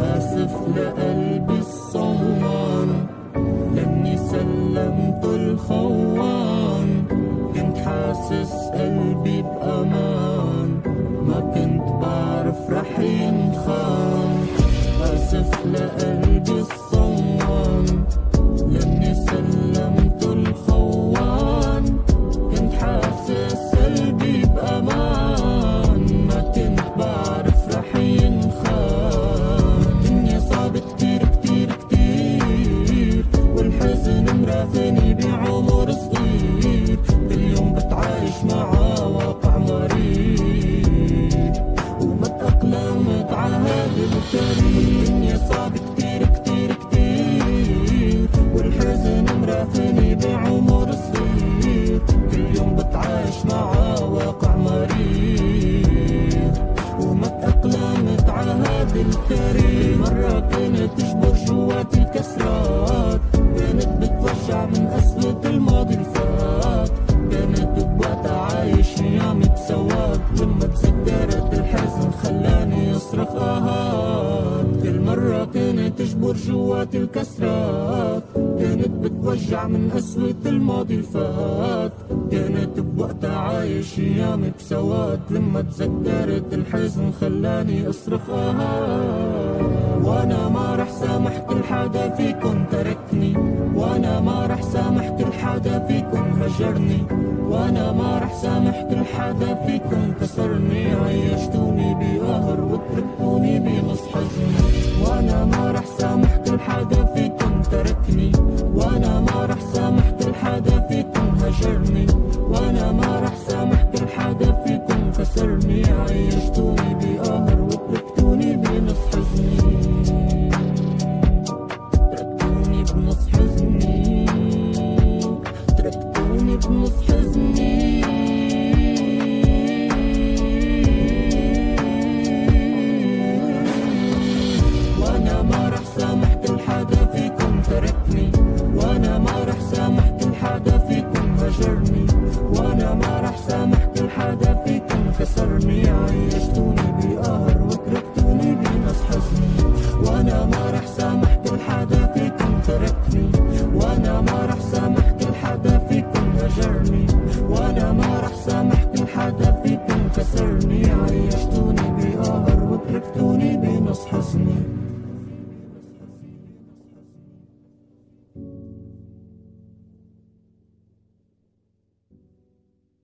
آسف لقلبي الصوان لاني سلمت الخوان، كنت حاسس قلبي بأمان، ما كنت بعرف رح ينخان. آسف لقلبي الصوان لاني سلمت الخوان، كنت حاسس قلبي بأمان، ما كنت بعرف رح ينخان. الدنيا صعبة كتير كتير كتير، والحزن مرافقني بعمر صغير، كل يوم بتعايش مع واقع مرير، وما تأقلمت على هذا الكريم. الدنيا صعبة كتير كتير كتير، والحزن مرافقني بعمر صغير، كل يوم بتعايش مع واقع مرير، وما تأقلمت على هذا الكريم. مرة كانت تجبر جواتي الكسرات، كانت بتوجع من قسوة الماضي الفات، كانت بوقتها عايش ايامي بسواد، لما تذكرت الحزن خلاني اصرخ اهات. كل مرة كانت تجبر جواتي الكسرات، كانت بتوجع من قسوة الماضي الفات، كانت بوقتها عايش ايامي بسواد، لما تذكرت الحزن خلاني اصرخ اهات. وانا ما رح سامح كل حدا فيكن تركني، وانا ما رح سامح كل حدا فيكن هجرني، وانا ما رح سامح كل حدا فيكن كسرني، عيشتوني بقهر وتركتوني بنص حزني. وانا ما رح سامح كل حدا فيكن تركني، وانا ما رح سامح كل حدا فيكن هجرني، وانا ما رح سامح كل حدا فيكن كسرني، عيشتوني بقهر وتركتوني بنص حزني، تركتوني بنص حزني.